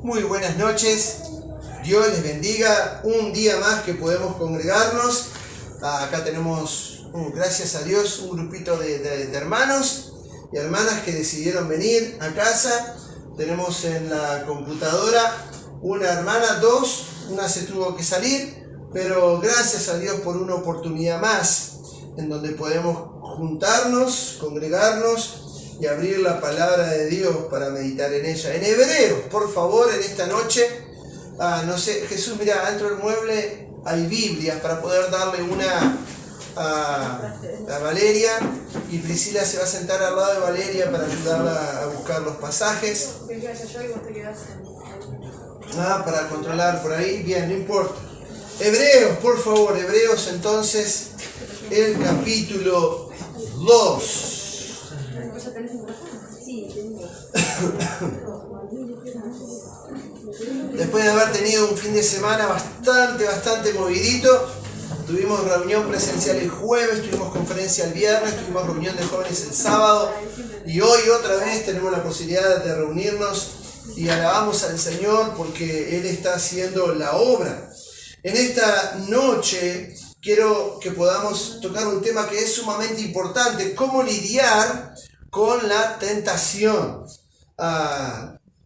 Muy buenas noches, Dios les bendiga, un día más que podemos congregarnos. Acá tenemos, gracias a Dios, un grupito de hermanos y hermanas que decidieron venir a casa. Tenemos en la computadora una hermana, dos, una se tuvo que salir, pero gracias a Dios por una oportunidad más en donde podemos juntarnos, congregarnos y abrir la palabra de Dios para meditar en ella. En Hebreos, por favor, en esta noche, no sé, Jesús, mira, dentro del mueble hay Biblias para poder darle una a Valeria, y Priscila se va a sentar al lado de Valeria para ayudarla a buscar los pasajes. Para controlar por ahí, bien, no importa. Hebreos, por favor, Hebreos entonces, el capítulo 2. Después de haber tenido un fin de semana bastante movidito, tuvimos reunión presencial el jueves, tuvimos conferencia el viernes, tuvimos reunión de jóvenes el sábado, y hoy otra vez tenemos la posibilidad de reunirnos y alabamos al Señor porque Él está haciendo la obra. En esta noche quiero que podamos tocar un tema que es sumamente importante: cómo lidiar con la tentación.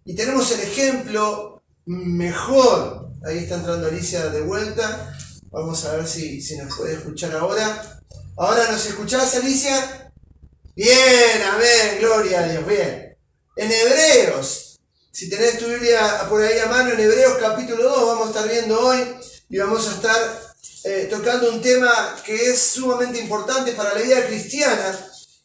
Y tenemos el ejemplo mejor. Ahí está entrando Alicia de vuelta. Vamos a ver si nos puede escuchar ahora. ¿Ahora nos escuchás, Alicia? Bien, amén, gloria a Dios, bien. En Hebreos, si tenés tu Biblia por ahí a mano, en Hebreos capítulo 2 vamos a estar viendo hoy y vamos a estar tocando un tema que es sumamente importante para la vida cristiana,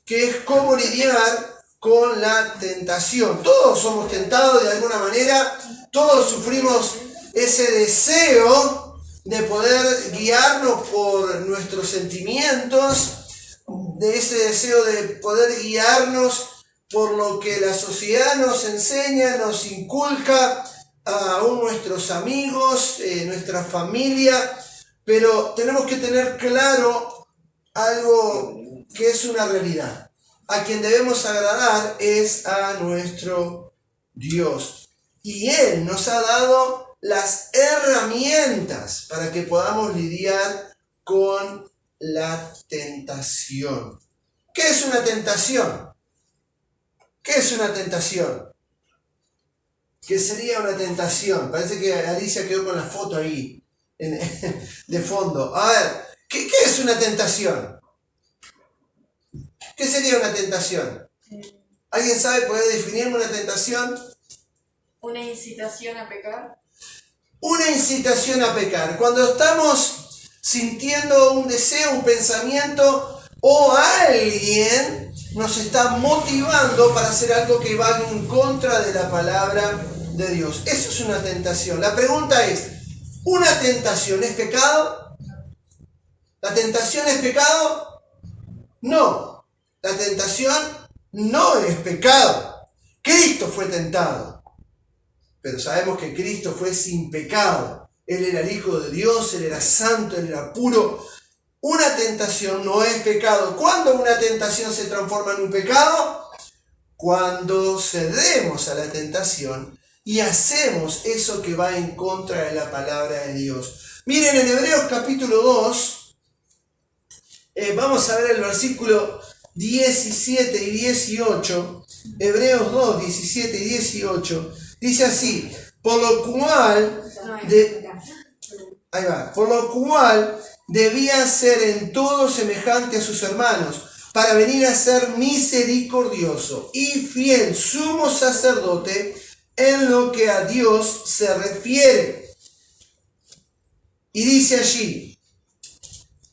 que es cómo lidiar con la tentación. Todos somos tentados de alguna manera, todos sufrimos ese deseo de poder guiarnos por nuestros sentimientos, de ese deseo de poder guiarnos por lo que la sociedad nos enseña, nos inculca, aún nuestros amigos, nuestra familia, pero tenemos que tener claro algo que es una realidad. A quien debemos agradar es a nuestro Dios. Y Él nos ha dado las herramientas para que podamos lidiar con la tentación. ¿Qué es una tentación? ¿Qué es una tentación? ¿Qué sería una tentación? Parece que Alicia quedó con la foto ahí de fondo. A ver, ¿qué es una tentación? ¿Qué sería una tentación? ¿Alguien sabe poder definirme una tentación? Una incitación a pecar. Una incitación a pecar. Cuando estamos sintiendo un deseo, un pensamiento, o alguien nos está motivando para hacer algo que va en contra de la palabra de Dios. Eso es una tentación. La pregunta es, ¿una tentación es pecado? ¿La tentación es pecado? No. La tentación no es pecado. Cristo fue tentado, pero sabemos que Cristo fue sin pecado. Él era el Hijo de Dios, Él era santo, Él era puro. Una tentación no es pecado. ¿Cuándo una tentación se transforma en un pecado? Cuando cedemos a la tentación y hacemos eso que va en contra de la palabra de Dios. Miren, en Hebreos capítulo 2, vamos a ver el versículo 17 y 18, Hebreos 2, 17 y 18, dice así: por lo cual debía ser en todo semejante a sus hermanos, para venir a ser misericordioso y fiel sumo sacerdote en lo que a Dios se refiere. Y dice allí: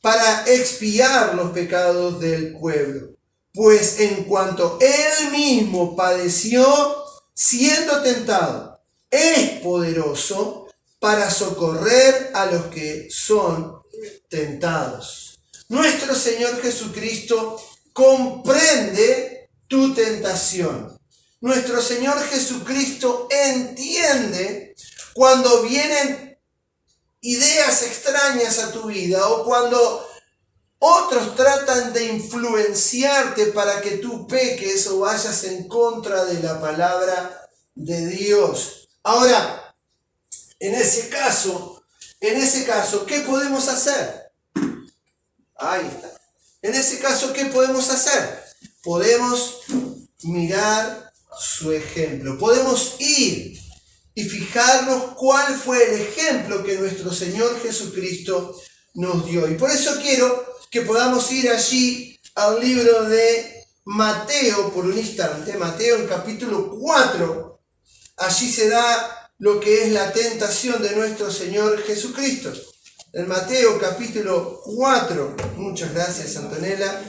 para expiar los pecados del pueblo, pues en cuanto Él mismo padeció siendo tentado, es poderoso para socorrer a los que son tentados. Nuestro Señor Jesucristo comprende tu tentación. Nuestro Señor Jesucristo entiende cuando vienen ideas extrañas a tu vida o cuando otros tratan de influenciarte para que tú peques o vayas en contra de la palabra de Dios. Ahora, en ese caso, ¿qué podemos hacer? Ahí está. En ese caso, ¿qué podemos hacer? Podemos mirar su ejemplo. Podemos ir y fijarnos cuál fue el ejemplo que nuestro Señor Jesucristo nos dio. Y por eso quiero que podamos ir allí al libro de Mateo por un instante. Mateo en capítulo 4. Allí se da lo que es la tentación de nuestro Señor Jesucristo. En Mateo capítulo 4. Muchas gracias, Antonella.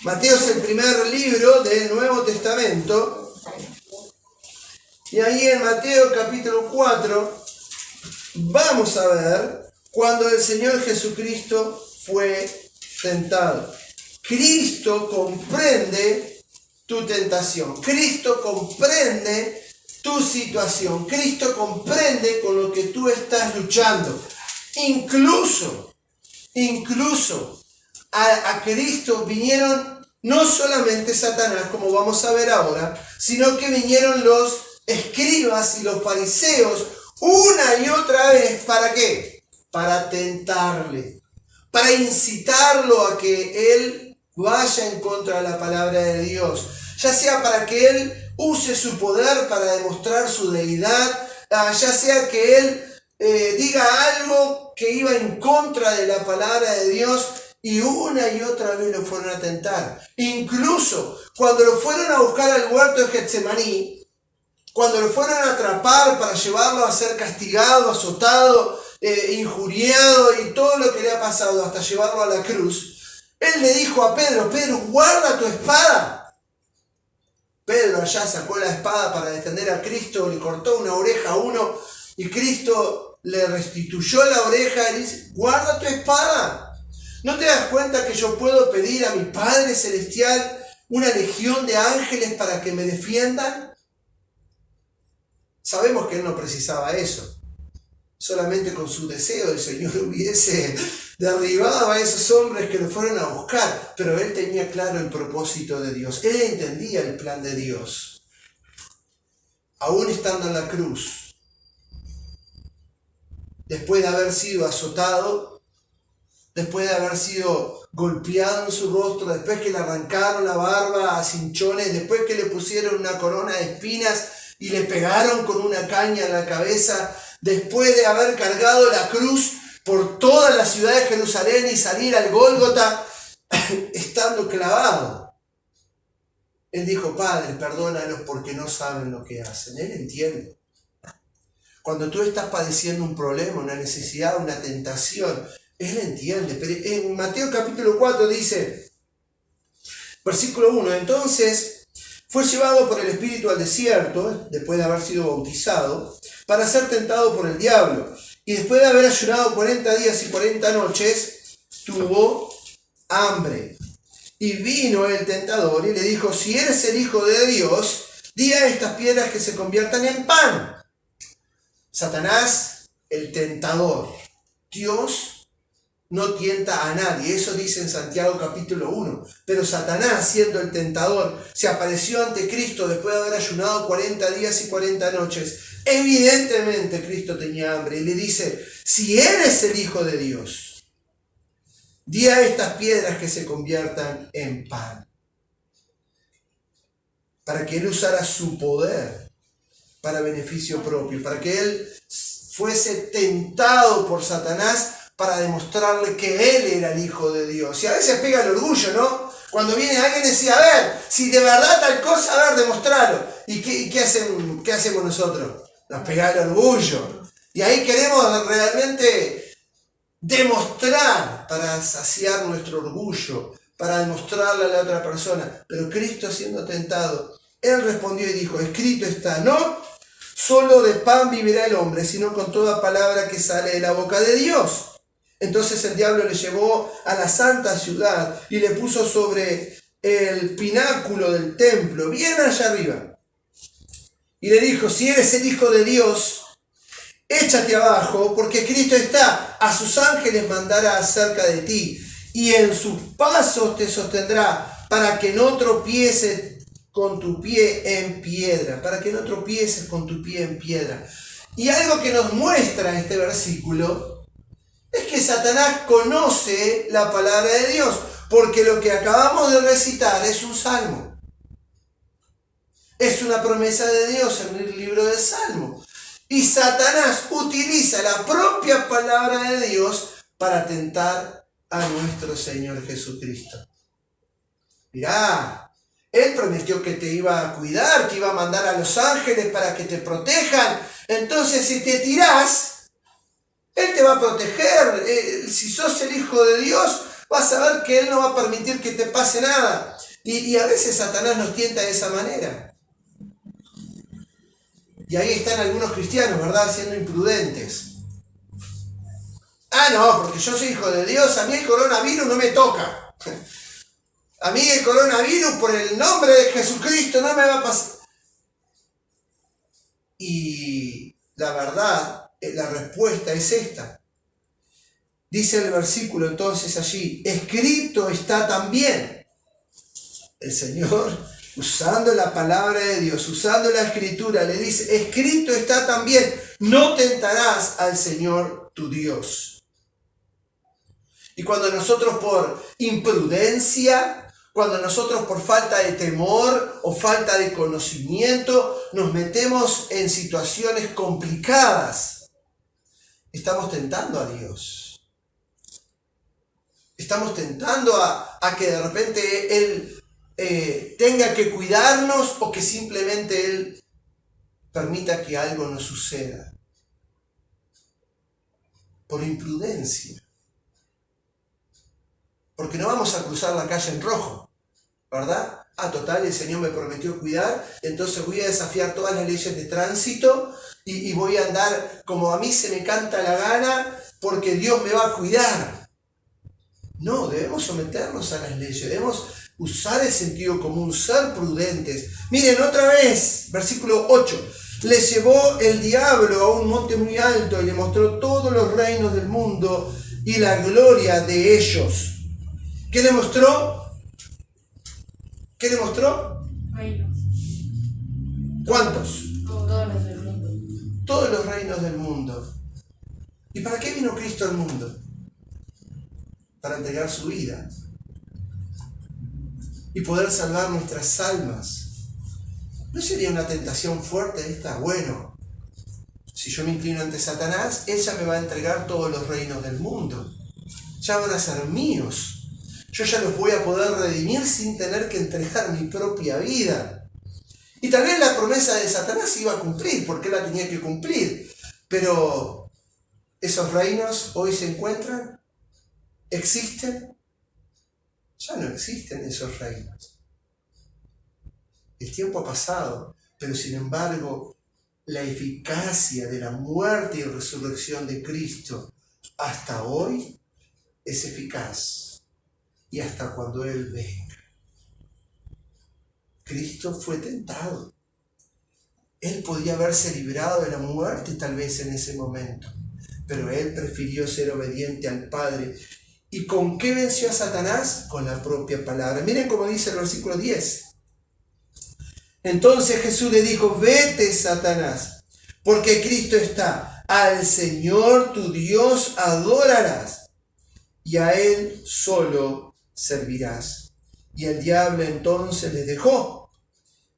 Mateo es el primer libro del Nuevo Testamento. Y ahí en Mateo capítulo 4 vamos a ver cuando el Señor Jesucristo fue tentado. Cristo comprende tu tentación. Cristo comprende tu situación. Cristo comprende con lo que tú estás luchando. Incluso a Cristo vinieron no solamente Satanás, como vamos a ver ahora, sino que vinieron los escribas y los fariseos una y otra vez. ¿Para qué? Para tentarle, para incitarlo a que él vaya en contra de la palabra de Dios, ya sea para que él use su poder para demostrar su deidad, ya sea que él diga algo que iba en contra de la palabra de Dios, y una y otra vez lo fueron a tentar. Incluso cuando lo fueron a buscar al huerto de Getsemaní, cuando lo fueron a atrapar para llevarlo a ser castigado, azotado, injuriado y todo lo que le ha pasado hasta llevarlo a la cruz, él le dijo a Pedro: Pedro, guarda tu espada. Pedro allá sacó la espada para defender a Cristo, le cortó una oreja a uno y Cristo le restituyó la oreja y le dice: guarda tu espada. ¿No te das cuenta que yo puedo pedir a mi Padre Celestial una legión de ángeles para que me defiendan? Sabemos que él no precisaba eso. Solamente con su deseo el Señor hubiese derribado a esos hombres que lo fueron a buscar. Pero él tenía claro el propósito de Dios. Él entendía el plan de Dios. Aún estando en la cruz, después de haber sido azotado, después de haber sido golpeado en su rostro, después que le arrancaron la barba a cinchones, después que le pusieron una corona de espinas y le pegaron con una caña en la cabeza, después de haber cargado la cruz por toda la ciudad de Jerusalén y salir al Gólgota estando clavado, él dijo: Padre, perdónalos porque no saben lo que hacen. Él entiende. Cuando tú estás padeciendo un problema, una necesidad, una tentación, él entiende. Pero en Mateo capítulo 4 dice, versículo 1, entonces fue llevado por el Espíritu al desierto, después de haber sido bautizado, para ser tentado por el diablo. Y después de haber ayunado 40 días y 40 noches, tuvo hambre. Y vino el tentador y le dijo: si eres el Hijo de Dios, di a estas piedras que se conviertan en pan. Satanás, el tentador. Dios no tienta a nadie, eso dice en Santiago capítulo 1. Pero Satanás, siendo el tentador, se apareció ante Cristo después de haber ayunado 40 días y 40 noches. Evidentemente Cristo tenía hambre y le dice: si eres el Hijo de Dios, di a estas piedras que se conviertan en pan. Para que él usara su poder para beneficio propio, para que él fuese tentado por Satanás para demostrarle que él era el Hijo de Dios. Y a veces pega el orgullo, ¿no? Cuando viene alguien y dice: a ver, si de verdad tal cosa, a ver, demostrarlo. ¿Y qué hacemos nosotros? Nos pega el orgullo. Y ahí queremos realmente demostrar para saciar nuestro orgullo, para demostrarle a la otra persona. Pero Cristo, siendo tentado, él respondió y dijo: escrito está, no solo de pan vivirá el hombre, sino con toda palabra que sale de la boca de Dios. Entonces el diablo le llevó a la santa ciudad y le puso sobre el pináculo del templo, bien allá arriba. Y le dijo: si eres el Hijo de Dios, échate abajo, porque Cristo está: a sus ángeles mandará acerca de ti, y en sus pasos te sostendrá, para que no tropiece con tu pie en piedra, para que no tropieces con tu pie en piedra. Y algo que nos muestra este versículo es que Satanás conoce la palabra de Dios, porque lo que acabamos de recitar es un salmo. Es una promesa de Dios en el libro del Salmo. Y Satanás utiliza la propia palabra de Dios para tentar a nuestro Señor Jesucristo. Mirá, Él prometió que te iba a cuidar, que iba a mandar a los ángeles para que te protejan. Entonces, si te tirás, Él te va a proteger. Si sos el Hijo de Dios, vas a ver que Él no va a permitir que te pase nada. Y a veces Satanás nos tienta de esa manera. Y ahí están algunos cristianos, ¿verdad?, siendo imprudentes. Ah, no, porque yo soy hijo de Dios, a mí el coronavirus no me toca. A mí el coronavirus, por el nombre de Jesucristo, no me va a pasar. Y la verdad, la respuesta es esta. Dice el versículo entonces allí, escrito está también. El Señor, usando la palabra de Dios, usando la escritura, le dice, escrito está también, no tentarás al Señor tu Dios. Y cuando nosotros por imprudencia, cuando nosotros por falta de temor o falta de conocimiento nos metemos en situaciones complicadas, estamos tentando a Dios. Estamos tentando a que de repente Él tenga que cuidarnos o que simplemente Él permita que algo nos suceda. Por imprudencia. Porque no vamos a cruzar la calle en rojo, ¿verdad? Ah, total, el Señor me prometió cuidar, entonces voy a desafiar todas las leyes de tránsito y voy a andar como a mí se me canta la gana porque Dios me va a cuidar. No, debemos someternos a las leyes, debemos usar el sentido común, ser prudentes. Miren, otra vez, versículo 8. Le llevó el diablo a un monte muy alto y le mostró todos los reinos del mundo y la gloria de ellos. ¿Qué le mostró? ¿Qué le mostró? Reinos. ¿Cuántos? Todos los del mundo. Todos los reinos del mundo. ¿Y para qué vino Cristo al mundo? Para entregar su vida y poder salvar nuestras almas. ¿No sería una tentación fuerte esta? Bueno, si yo me inclino ante Satanás, Él ya me va a entregar todos los reinos del mundo. Ya van a ser míos. Yo ya los voy a poder redimir sin tener que entregar mi propia vida. Y tal vez la promesa de Satanás se iba a cumplir, porque Él la tenía que cumplir. Pero esos reinos hoy se encuentran, existen, ya no existen esos reinos. El tiempo ha pasado, pero sin embargo, la eficacia de la muerte y resurrección de Cristo hasta hoy es eficaz. Y hasta cuando Él venga. Cristo fue tentado. Él podía haberse librado de la muerte tal vez en ese momento, pero Él prefirió ser obediente al Padre. ¿Y con qué venció a Satanás? Con la propia palabra. Miren cómo dice el versículo 10. Entonces Jesús le dijo, vete, Satanás, porque Cristo está, al Señor tu Dios adorarás, y a Él solo servirás. Y el diablo entonces les dejó,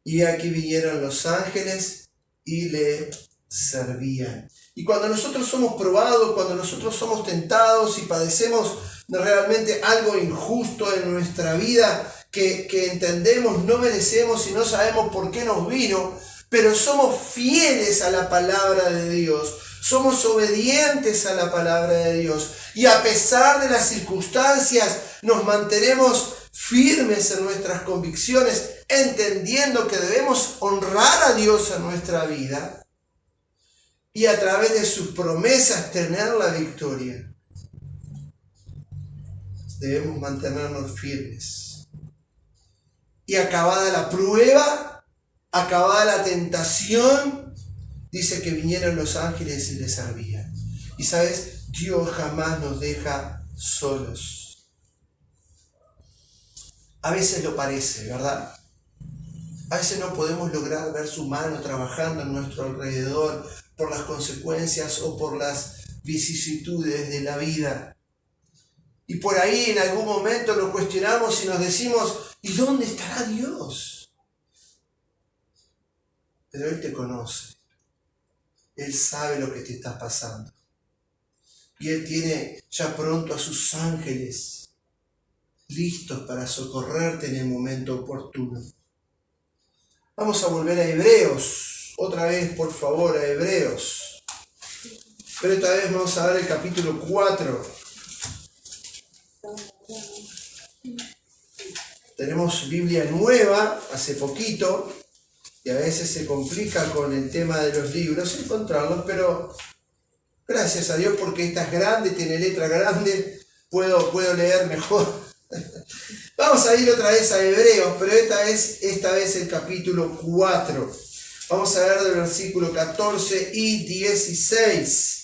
y aquí vinieron los ángeles y le servían. Y cuando nosotros somos probados, cuando nosotros somos tentados y padecemos realmente algo injusto en nuestra vida, que entendemos, no merecemos y no sabemos por qué nos vino, pero somos fieles a la palabra de Dios, somos obedientes a la palabra de Dios, y a pesar de las circunstancias nos mantenemos firmes en nuestras convicciones, entendiendo que debemos honrar a Dios en nuestra vida y a través de sus promesas tener la victoria. Debemos mantenernos firmes. Y acabada la prueba, acabada la tentación, dice que vinieron los ángeles y les servían. Y sabes, Dios jamás nos deja solos. A veces lo parece, ¿verdad? A veces no podemos lograr ver su mano trabajando en nuestro alrededor por las consecuencias o por las vicisitudes de la vida. Y por ahí en algún momento nos cuestionamos y nos decimos, ¿y dónde estará Dios? Pero Él te conoce. Él sabe lo que te está pasando. Y Él tiene ya pronto a sus ángeles listos para socorrerte en el momento oportuno. Vamos a volver a Hebreos. Otra vez, por favor, a Hebreos. Pero esta vez vamos a ver el capítulo 4. Tenemos Biblia nueva, hace poquito, y a veces se complica con el tema de los libros encontrarlos, pero gracias a Dios porque esta es grande, tiene letra grande, puedo leer mejor. Vamos a ir otra vez a Hebreos, pero esta vez el capítulo 4. Vamos a ver del versículo 14 y 16.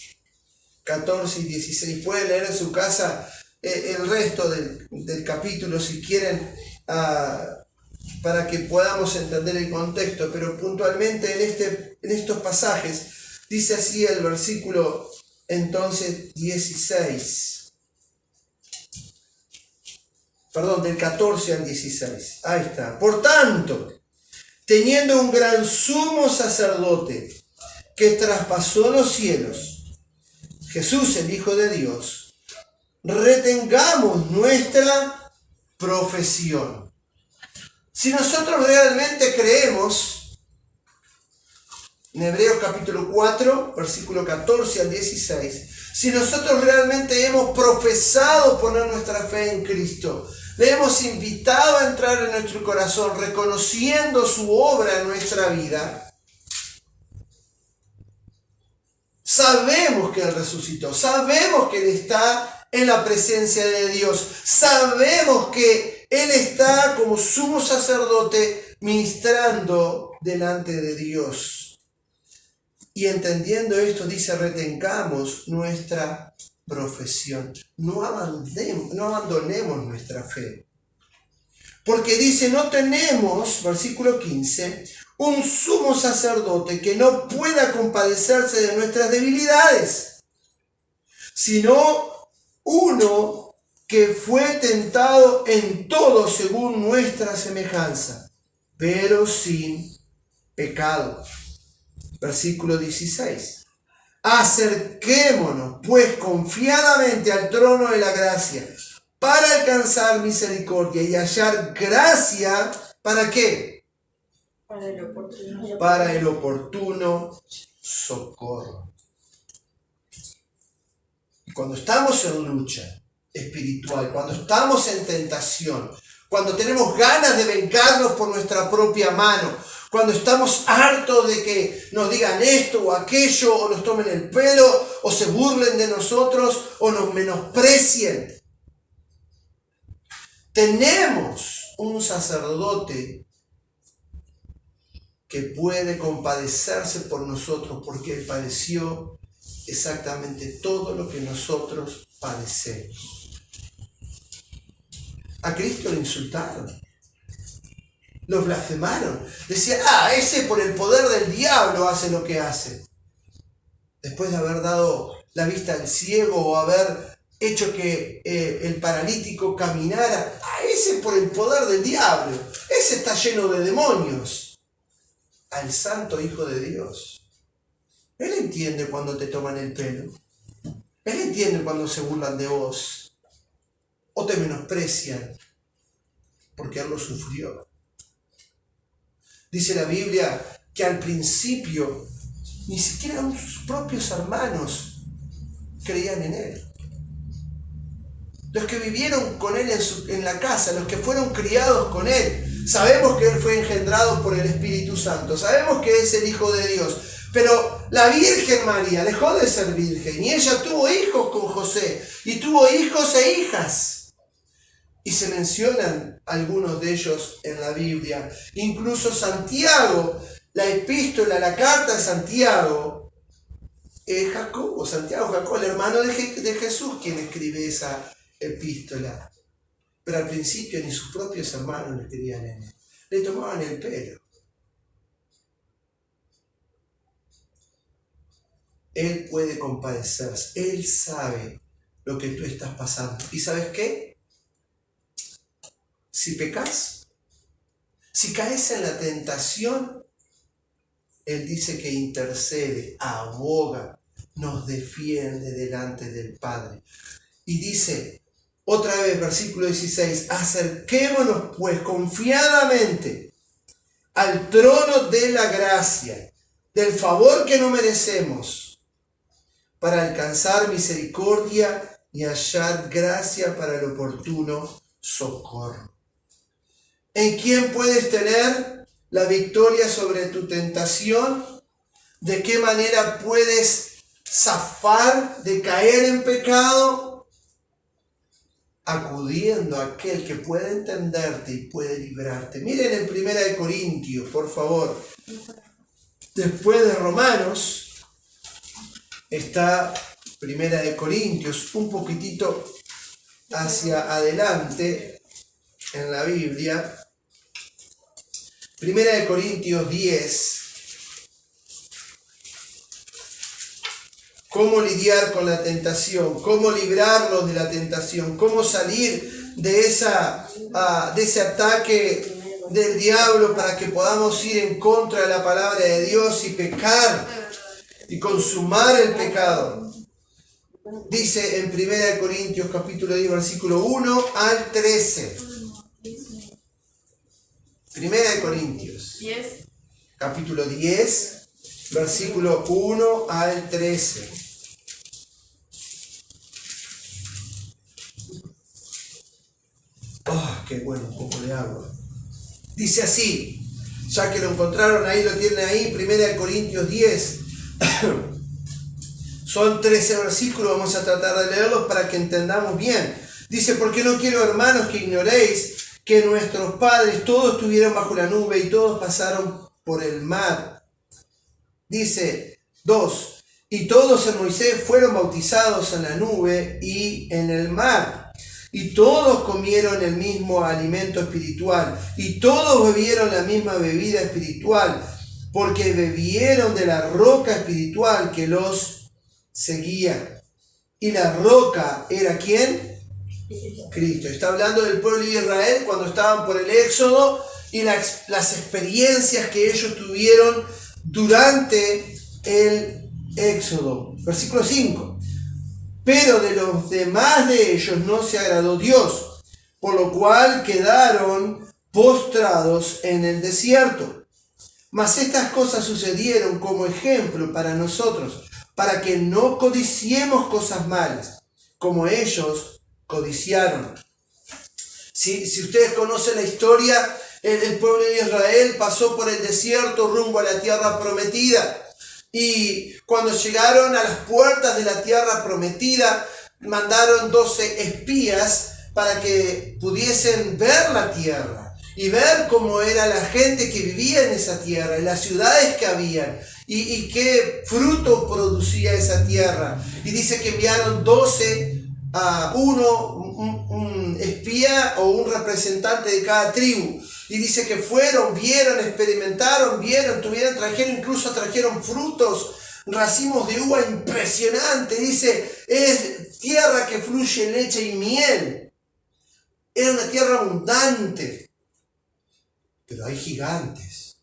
14 y 16. Pueden leer en su casa el resto del capítulo si quieren, para que podamos entender el contexto, pero puntualmente en estos pasajes dice así el versículo entonces 16. Perdón, del 14 al 16. Ahí está. Por tanto, teniendo un gran sumo sacerdote que traspasó los cielos, Jesús, el Hijo de Dios, retengamos nuestra profesión. Si nosotros realmente creemos, en Hebreos capítulo 4, versículo 14 al 16, si nosotros realmente hemos profesado poner nuestra fe en Cristo, le hemos invitado a entrar en nuestro corazón reconociendo su obra en nuestra vida, sabemos que Él resucitó, sabemos que Él está en la presencia de Dios, sabemos que Él está como sumo sacerdote ministrando delante de Dios. Y entendiendo esto, dice, retengamos nuestra profesión. No abandonemos nuestra fe. Porque dice, no tenemos, versículo 15, un sumo sacerdote que no pueda compadecerse de nuestras debilidades, sino uno que fue tentado en todo según nuestra semejanza, pero sin pecado. Versículo 16. Acerquémonos, pues, confiadamente al trono de la gracia, para alcanzar misericordia y hallar gracia, ¿para qué? Para el oportuno socorro. Y cuando estamos en lucha espiritual, cuando estamos en tentación, cuando tenemos ganas de vengarnos por nuestra propia mano, cuando estamos hartos de que nos digan esto o aquello, o nos tomen el pelo, o se burlen de nosotros, o nos menosprecien. Tenemos un sacerdote que puede compadecerse por nosotros, porque Él padeció exactamente todo lo que nosotros padecemos. A Cristo le insultaron. Los blasfemaron. Decían, ese por el poder del diablo hace lo que hace. Después de haber dado la vista al ciego o haber hecho que el paralítico caminara, ese por el poder del diablo. Ese está lleno de demonios. Al santo Hijo de Dios. Él entiende cuando te toman el pelo. Él entiende cuando se burlan de vos. O te menosprecian. Porque Él lo sufrió. Dice la Biblia que al principio ni siquiera sus propios hermanos creían en Él. Los que vivieron con Él en la casa, los que fueron criados con Él, sabemos que Él fue engendrado por el Espíritu Santo, sabemos que es el Hijo de Dios, pero la Virgen María dejó de ser virgen y ella tuvo hijos con José y tuvo hijos e hijas. Y se mencionan algunos de ellos en la Biblia. Incluso Santiago, la epístola, la carta de Santiago, Santiago, el hermano de Jesús, quien escribe esa epístola. Pero al principio ni sus propios hermanos le querían en él. Le tomaban el pelo. Él puede compadecerse. Él sabe lo que tú estás pasando. ¿Y sabes qué? Si pecas, si caes en la tentación, Él dice que intercede, aboga, nos defiende delante del Padre. Y dice, otra vez, versículo 16, acerquémonos pues confiadamente al trono de la gracia, del favor que no merecemos, para alcanzar misericordia y hallar gracia para el oportuno socorro. ¿En quién puedes tener la victoria sobre tu tentación? ¿De qué manera puedes zafar de caer en pecado? Acudiendo a aquel que puede entenderte y puede librarte. Miren en 1 Corintios, por favor. Después de Romanos, está 1 Corintios, un poquitito hacia adelante en la Biblia. 1 Corintios 10. Cómo lidiar con la tentación, cómo librarnos de la tentación, cómo salir de ese ataque del diablo para que podamos ir en contra de la palabra de Dios y pecar y consumar el pecado. Dice en 1 Corintios capítulo 10, versículo 1 al 13. 1 Corintios, capítulo 10, versículo 1 al 13. Oh, qué bueno, un poco de agua. Dice así, ya que lo encontraron ahí, lo tienen ahí, 1 Corintios 10. Son 13 versículos, vamos a tratar de leerlos para que entendamos bien. Dice, porque no quiero, hermanos, que ignoréis que nuestros padres todos estuvieron bajo la nube y todos pasaron por el mar. Dice 2, y todos en Moisés fueron bautizados en la nube y en el mar. Y todos comieron el mismo alimento espiritual, y todos bebieron la misma bebida espiritual, porque bebieron de la roca espiritual que los seguía. Y la roca era ¿quién? Cristo. Está hablando del pueblo de Israel cuando estaban por el Éxodo y las experiencias que ellos tuvieron durante el Éxodo. Versículo 5. Pero de los demás de ellos no se agradó Dios, por lo cual quedaron postrados en el desierto. Mas estas cosas sucedieron como ejemplo para nosotros, para que no codiciemos cosas malas, como ellos codiciaron. Si ustedes conocen la historia, el pueblo de Israel pasó por el desierto rumbo a la tierra prometida. Y cuando llegaron a las puertas de la tierra prometida, mandaron 12 espías para que pudiesen ver la tierra y ver cómo era la gente que vivía en esa tierra, y las ciudades que habían, y qué fruto producía esa tierra. Y dice que enviaron 12 a un espía o un representante de cada tribu. Y dice que fueron, vieron, experimentaron, incluso trajeron frutos, racimos de uva impresionantes. Dice, es tierra que fluye leche y miel. Era una tierra abundante. Pero hay gigantes.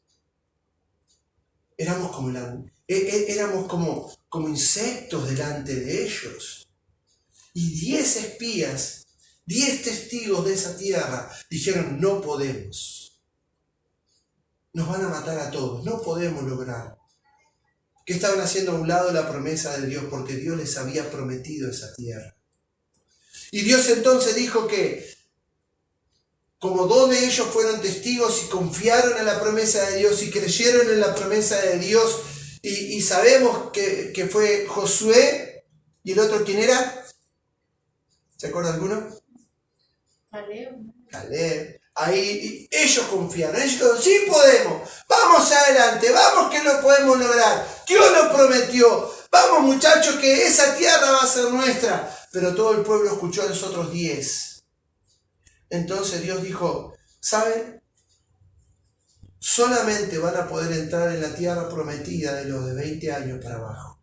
Éramos como insectos delante de ellos. Y 10 espías, 10 testigos de esa tierra dijeron, no podemos. Nos van a matar a todos, no podemos lograr. ¿Qué estaban haciendo a un lado la promesa de Dios? Porque Dios les había prometido esa tierra. Y Dios entonces dijo que, como 2 de ellos fueron testigos y confiaron en la promesa de Dios y creyeron en la promesa de Dios, y sabemos que fue Josué, y el otro, ¿quién era? ¿Se acuerda alguno? Caleb. Ahí ellos confiaron, ellos dijeron, sí podemos, vamos adelante, vamos que lo podemos lograr, Dios lo prometió, vamos muchachos que esa tierra va a ser nuestra. Pero todo el pueblo escuchó a los otros 10. Entonces Dios dijo, ¿saben? Solamente van a poder entrar en la tierra prometida de los de 20 años para abajo.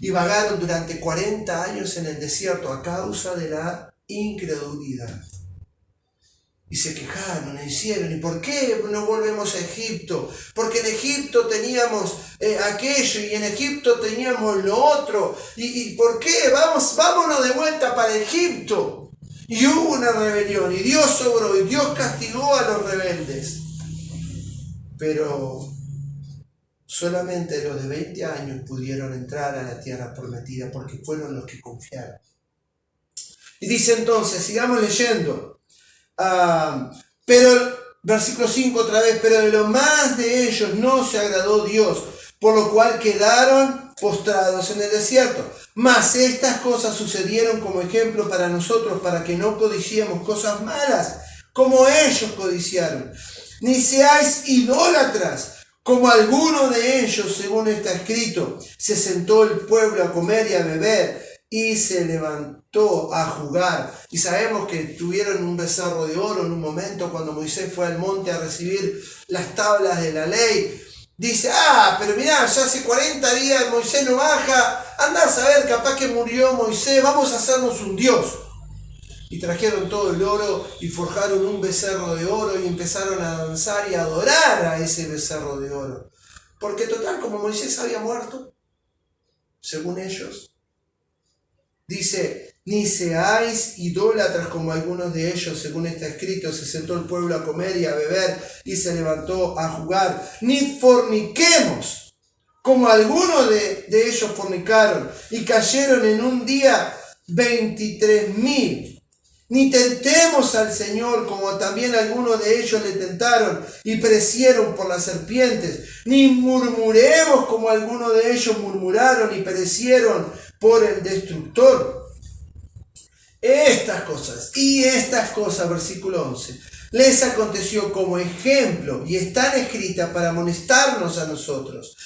y vagaron durante 40 años en el desierto a causa de la incredulidad. Y se quejaron, hicieron, ¿y por qué no volvemos a Egipto? Porque en Egipto teníamos aquello y en Egipto teníamos lo otro. ¿Y por qué? Vámonos de vuelta para Egipto. Y hubo una rebelión y Dios obró y Dios castigó a los rebeldes. Pero solamente los de 20 años pudieron entrar a la tierra prometida porque fueron los que confiaron. Y dice entonces, sigamos leyendo. Pero, versículo 5 otra vez, pero de lo más de ellos no se agradó Dios, por lo cual quedaron postrados en el desierto. Mas estas cosas sucedieron como ejemplo para nosotros, para que no codiciemos cosas malas, como ellos codiciaron. Ni seáis idólatras, como alguno de ellos, según está escrito. Se sentó el pueblo a comer y a beber, y se levantó a jugar. Y sabemos que tuvieron un becerro de oro en un momento cuando Moisés fue al monte a recibir las tablas de la ley. Dice, pero mirá, ya hace 40 días Moisés no baja, andá a saber, capaz que murió Moisés, vamos a hacernos un dios. Y trajeron todo el oro y forjaron un becerro de oro y empezaron a danzar y a adorar a ese becerro de oro. Porque total, como Moisés había muerto, según ellos, dice, ni seáis idólatras como algunos de ellos, según está escrito, se sentó el pueblo a comer y a beber y se levantó a jugar. Ni forniquemos como algunos de ellos fornicaron y cayeron en un día 23,000. Ni tentemos al Señor como también algunos de ellos le tentaron y perecieron por las serpientes. Ni murmuremos como algunos de ellos murmuraron y perecieron por el destructor. Estas cosas, versículo 11, les aconteció como ejemplo y están escritas para amonestarnos a nosotros,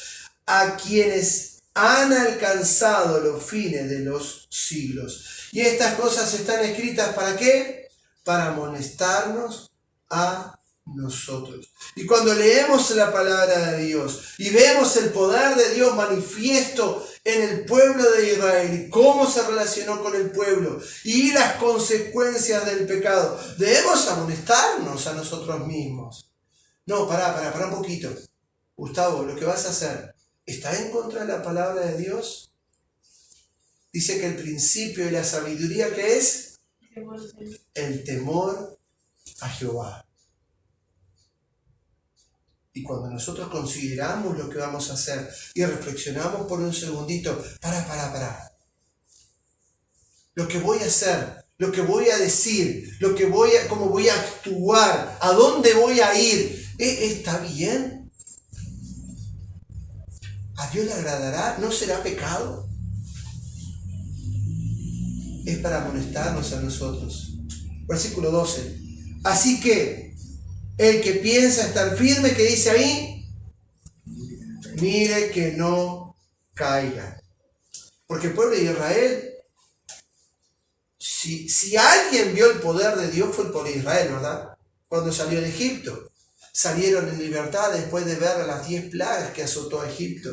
a quienes han alcanzado los fines de los siglos. Y estas cosas están escritas ¿para qué? Para amonestarnos a nosotros. Y cuando leemos la palabra de Dios y vemos el poder de Dios manifiesto en el pueblo de Israel y cómo se relacionó con el pueblo y las consecuencias del pecado, debemos amonestarnos a nosotros mismos. No, pará un poquito. Gustavo, lo que vas a hacer, ¿está en contra de la palabra de Dios? Dice que el principio y la sabiduría, ¿qué es? El temor a Jehová. Y cuando nosotros consideramos lo que vamos a hacer y reflexionamos por un segundito, pará. Lo que voy a hacer, lo que voy a decir, cómo voy a actuar, a dónde voy a ir, ¿está bien? ¿A Dios le agradará? ¿No será pecado? Es para amonestarnos a nosotros. Versículo 12. Así que el que piensa estar firme, ¿qué dice ahí? Mire que no caiga. Porque el pueblo de Israel, si alguien vio el poder de Dios, fue el pueblo de Israel, ¿verdad? Cuando salió de Egipto. Salieron en libertad después de ver las 10 plagas que azotó a Egipto.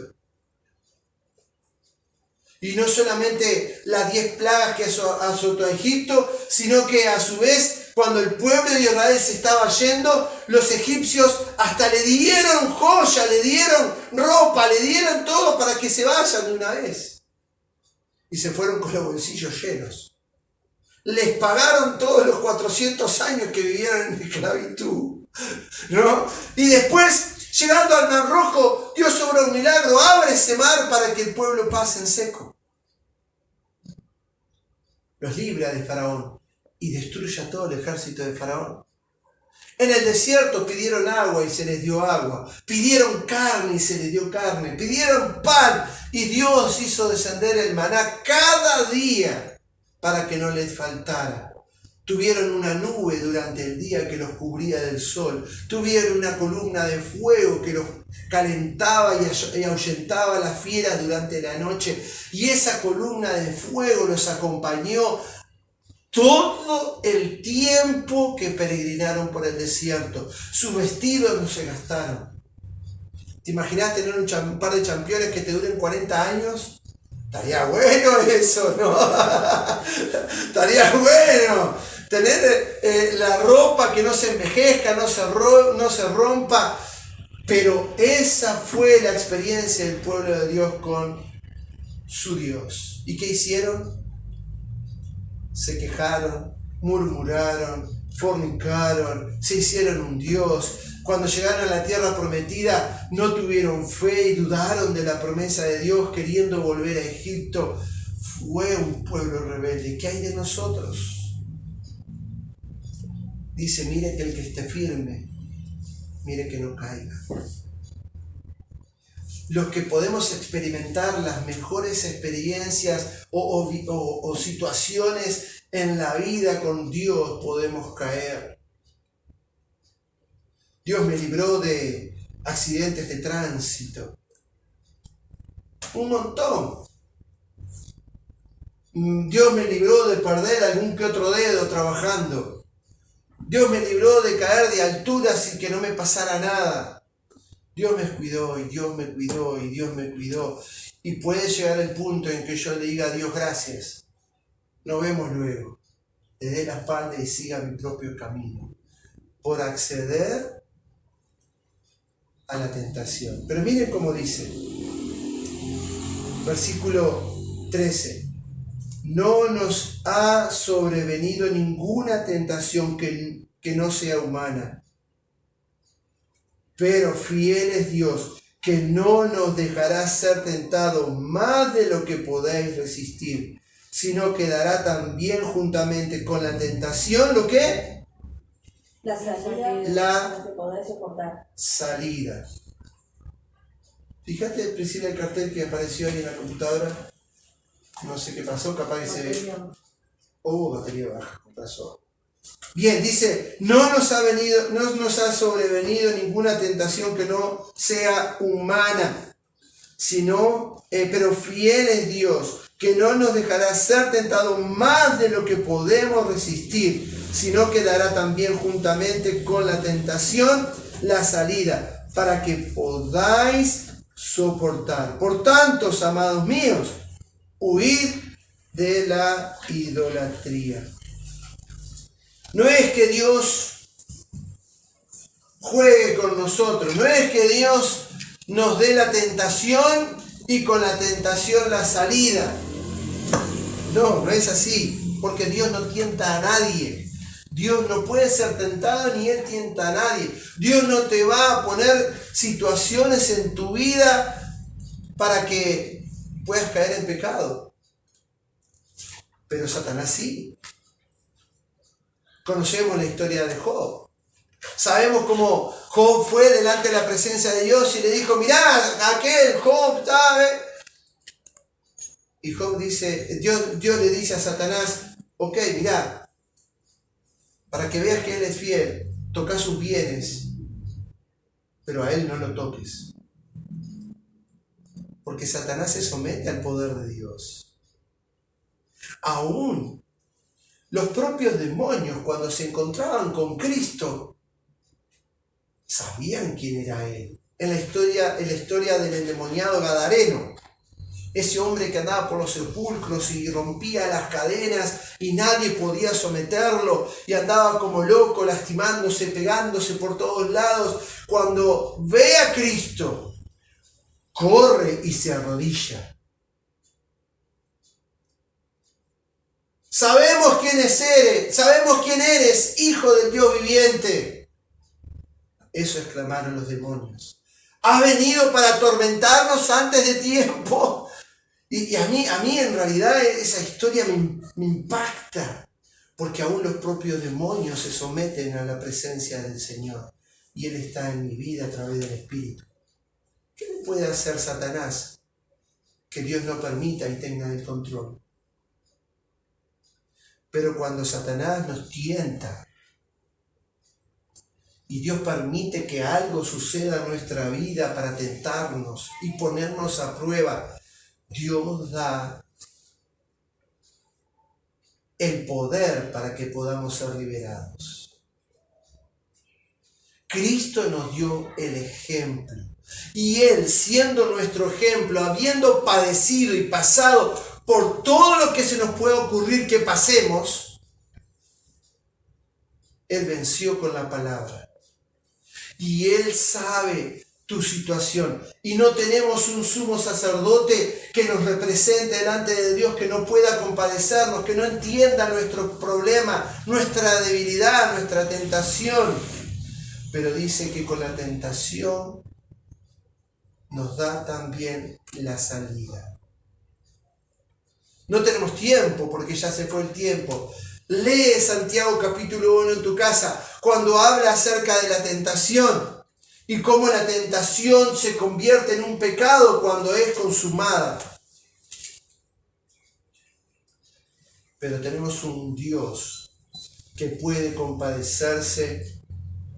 Y no solamente las 10 plagas que azotó a Egipto, sino que a su vez, cuando el pueblo de Israel se estaba yendo, los egipcios hasta le dieron joya, le dieron ropa, le dieron todo para que se vayan de una vez. Y se fueron con los bolsillos llenos. Les pagaron todos los 400 años que vivieron en esclavitud, ¿no? Y después, llegando al Mar Rojo, Dios obra un milagro, abre ese mar para que el pueblo pase en seco. Los libra de Faraón y destruye a todo el ejército de Faraón. En el desierto pidieron agua y se les dio agua. Pidieron carne y se les dio carne. Pidieron pan y Dios hizo descender el maná cada día para que no les faltara. Tuvieron una nube durante el día que los cubría del sol. Tuvieron una columna de fuego que los calentaba y ahuyentaba a las fieras durante la noche. Y esa columna de fuego los acompañó todo el tiempo que peregrinaron por el desierto. Sus vestidos no se gastaron. ¿Te imaginas tener un par de championes que te duren 40 años? Estaría bueno eso, ¿no? Estaría bueno tener la ropa que no se envejezca, no se rompa. Pero esa fue la experiencia del pueblo de Dios con su Dios. ¿Y qué hicieron? Se quejaron, murmuraron, fornicaron, se hicieron un Dios. Cuando llegaron a la tierra prometida, no tuvieron fe y dudaron de la promesa de Dios, queriendo volver a Egipto. Fue un pueblo rebelde. ¿Qué hay de nosotros? Dice, mire que el que esté firme, mire que no caiga. Los que podemos experimentar las mejores experiencias o situaciones en la vida con Dios, podemos caer. Dios me libró de accidentes de tránsito. Un montón. Dios me libró de perder algún que otro dedo trabajando. Dios me libró de caer de altura sin que no me pasara nada. Dios me cuidó y Dios me cuidó y Dios me cuidó. Y puede llegar el punto en que yo le diga a Dios gracias. Nos vemos luego. Le dé la espalda y siga mi propio camino. Por acceder a la tentación. Pero miren cómo dice. Versículo 13. No nos ha sobrevenido ninguna tentación que no sea humana. Pero fiel es Dios, que no nos dejará ser tentados más de lo que podáis resistir, sino que dará también juntamente con la tentación, ¿lo qué? La salida que podáis soportar. Salida. Fíjate, Priscila, el cartel que apareció ahí en la computadora. No sé qué pasó, capaz que se ve. Batería baja, ¿qué pasó? Bien, dice, no nos ha sobrevenido ninguna tentación que no sea humana, sino, pero fiel es Dios, que no nos dejará ser tentados más de lo que podemos resistir, sino que dará también juntamente con la tentación la salida, para que podáis soportar. Por tanto, amados míos, huid de la idolatría. No es que Dios juegue con nosotros, no es que Dios nos dé la tentación y con la tentación la salida. No, no es así, porque Dios no tienta a nadie. Dios no puede ser tentado ni Él tienta a nadie. Dios no te va a poner situaciones en tu vida para que puedas caer en pecado. Pero Satanás sí. Conocemos la historia de Job. Sabemos cómo Job fue delante de la presencia de Dios y le dijo, mirá, aquel Job, ¿sabe? Y Job dice, Dios le dice a Satanás, ok, mirá, para que veas que Él es fiel, toca sus bienes, pero a Él no lo toques. Porque Satanás se somete al poder de Dios. Aún los propios demonios, cuando se encontraban con Cristo, sabían quién era Él. En la historia del endemoniado Gadareno, ese hombre que andaba por los sepulcros y rompía las cadenas y nadie podía someterlo y andaba como loco, lastimándose, pegándose por todos lados, cuando ve a Cristo, corre y se arrodilla. Sabemos quién eres, hijo del Dios viviente. Eso exclamaron los demonios. Has venido para atormentarnos antes de tiempo. Y a mí en realidad esa historia me impacta. Porque aún los propios demonios se someten a la presencia del Señor. Y Él está en mi vida a través del Espíritu. ¿Qué me puede hacer Satanás que Dios no permita y tenga el control? Pero cuando Satanás nos tienta y Dios permite que algo suceda en nuestra vida para tentarnos y ponernos a prueba, Dios da el poder para que podamos ser liberados. Cristo nos dio el ejemplo. Y Él, siendo nuestro ejemplo, habiendo padecido y pasado por todo lo que se nos puede ocurrir que pasemos, Él venció con la palabra. Y Él sabe tu situación. Y no tenemos un sumo sacerdote que nos represente delante de Dios, que no pueda compadecernos, que no entienda nuestro problema, nuestra debilidad, nuestra tentación. Pero dice que con la tentación nos da también la salida. No tenemos tiempo porque ya se fue el tiempo. Lee Santiago capítulo 1 en tu casa cuando habla acerca de la tentación y cómo la tentación se convierte en un pecado cuando es consumada. Pero tenemos un Dios que puede compadecerse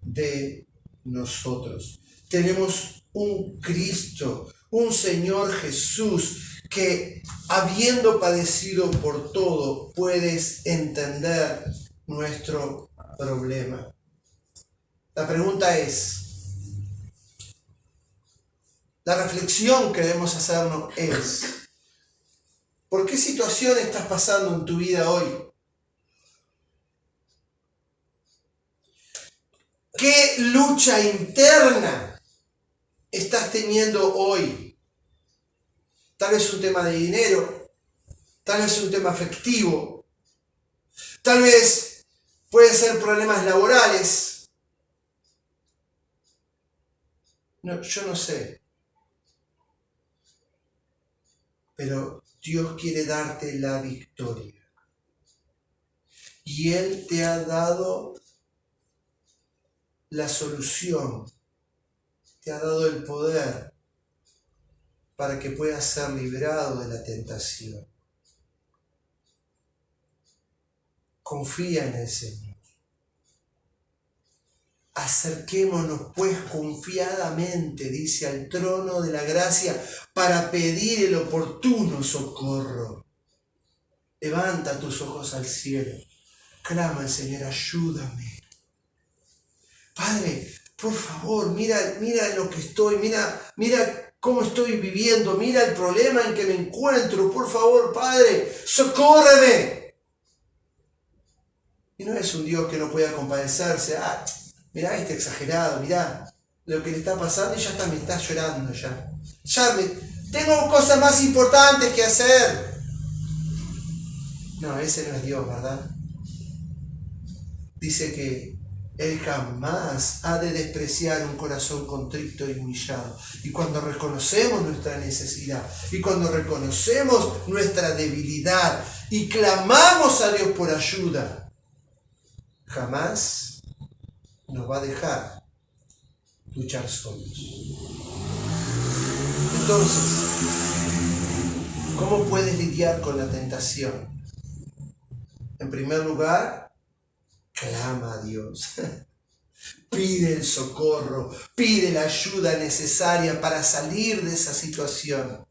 de nosotros. Tenemos un Cristo, un Señor Jesús que, habiendo padecido por todo, puedes entender nuestro problema. La pregunta es, la reflexión que debemos hacernos es, ¿por qué situación estás pasando en tu vida hoy? ¿Qué lucha interna estás teniendo hoy? Tal vez un tema de dinero, tal vez un tema afectivo, tal vez pueden ser problemas laborales. No, yo no sé. Pero Dios quiere darte la victoria. Y Él te ha dado la solución, te ha dado el poder para que puedas ser liberado de la tentación. Confía en el Señor. Acerquémonos pues confiadamente, dice, al trono de la gracia para pedir el oportuno socorro. Levanta tus ojos al cielo. Clama al Señor, ayúdame. Padre, por favor, mira lo que estoy, mira cómo estoy viviendo, mira el problema en que me encuentro. Por favor, Padre, socórreme. Y no es un Dios que no pueda compadecerse. Mirá este exagerado, mirá lo que le está pasando y me está llorando ya. Tengo cosas más importantes que hacer. No, ese no es Dios, ¿verdad? Dice que Él jamás ha de despreciar un corazón contrito y humillado. Y cuando reconocemos nuestra necesidad, y cuando reconocemos nuestra debilidad, y clamamos a Dios por ayuda, jamás nos va a dejar luchar solos. Entonces, ¿cómo puedes lidiar con la tentación? En primer lugar, clama a Dios. Pide el socorro, pide la ayuda necesaria para salir de esa situación.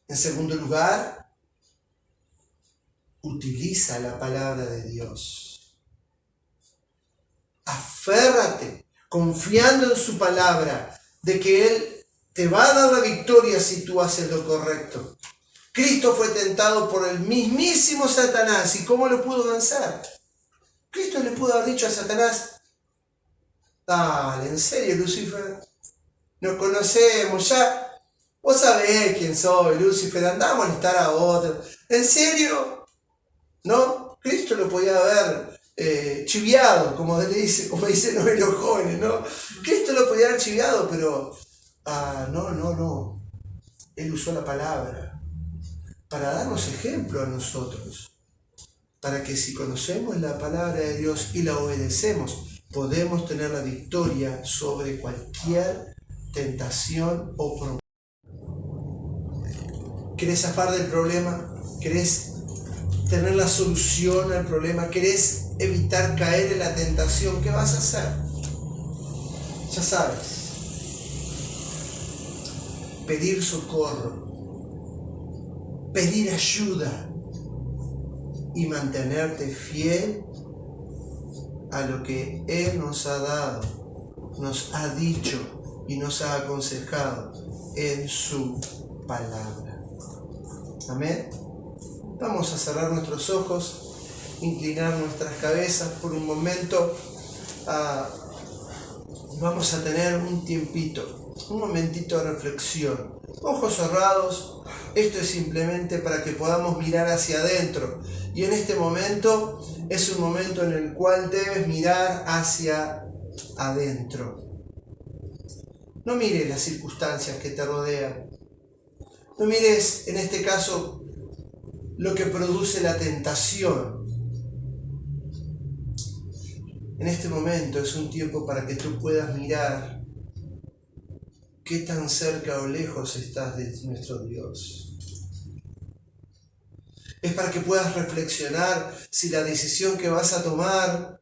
En segundo lugar, utiliza la palabra de Dios. Aférrate, confiando en su palabra, de que Él te va a dar la victoria si tú haces lo correcto. Cristo fue tentado por el mismísimo Satanás. ¿Y cómo lo pudo vencer? Cristo le pudo haber dicho a Satanás, dale, en serio, Lucifer, nos conocemos ya, vos sabés quién soy, Lucifer, andá a molestar a otro. ¿En serio? ¿No? Cristo lo podía haber chiviado, como dicen los jóvenes, ¿no? Cristo lo podía haber chiviado, pero no. Él usó la palabra para darnos ejemplo a nosotros, para que si conocemos la palabra de Dios y la obedecemos, podemos tener la victoria sobre cualquier tentación o problema. ¿Querés zafar del problema? ¿Querés tener la solución al problema? ¿Querés evitar caer en la tentación? ¿Qué vas a hacer? Ya sabes. Pedir socorro. Pedir ayuda. Y mantenerte fiel a lo que Él nos ha dado, nos ha dicho y nos ha aconsejado en su palabra. Amén. Vamos a cerrar nuestros ojos, inclinar nuestras cabezas por un momento. Vamos a tener un tiempito, un momentito de reflexión. Ojos cerrados, esto es simplemente para que podamos mirar hacia adentro. Y en este momento es un momento en el cual debes mirar hacia adentro. No mires las circunstancias que te rodean. No mires, en este caso, lo que produce la tentación. En este momento es un tiempo para que tú puedas mirar qué tan cerca o lejos estás de nuestro Dios. Es para que puedas reflexionar si la decisión que vas a tomar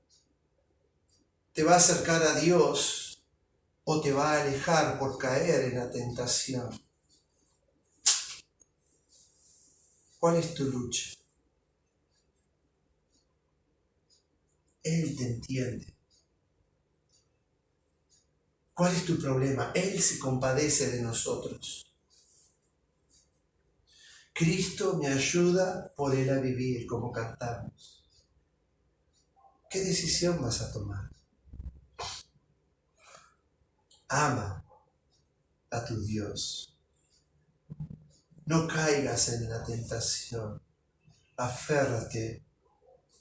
te va a acercar a Dios o te va a alejar por caer en la tentación. ¿Cuál es tu lucha? Él te entiende. ¿Cuál es tu problema? Él se compadece de nosotros. Cristo me ayuda por Él a vivir, como cantamos. ¿Qué decisión vas a tomar? Ama a tu Dios. No caigas en la tentación. Aférrate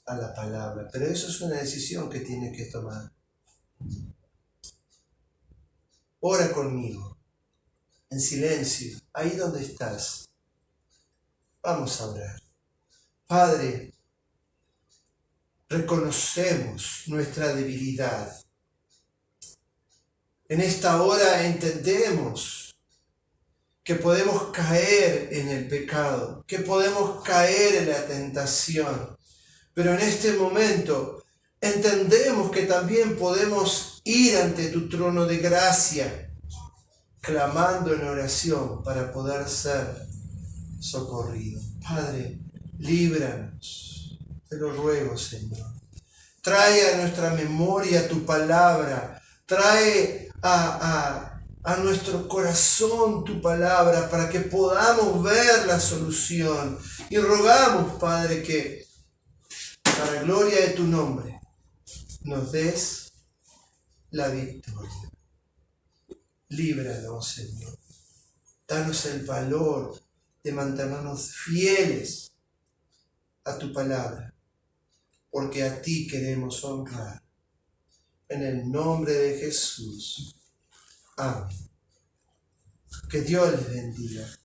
a la palabra. Pero eso es una decisión que tienes que tomar. Ora conmigo, en silencio, ahí donde estás. Vamos a orar. Padre, reconocemos nuestra debilidad. En esta hora entendemos que podemos caer en el pecado, que podemos caer en la tentación. Pero en este momento entendemos que también podemos ir ante tu trono de gracia, clamando en oración para poder ser socorrido. Padre, líbranos, te lo ruego, Señor. Trae a nuestra memoria tu palabra, trae a nuestro corazón tu palabra para que podamos ver la solución. Y rogamos, Padre, que para gloria de tu nombre nos des la victoria. Líbranos, Señor. Danos el valor de mantenernos fieles a tu palabra, porque a ti queremos honrar. En el nombre de Jesús. Amén. Que Dios les bendiga.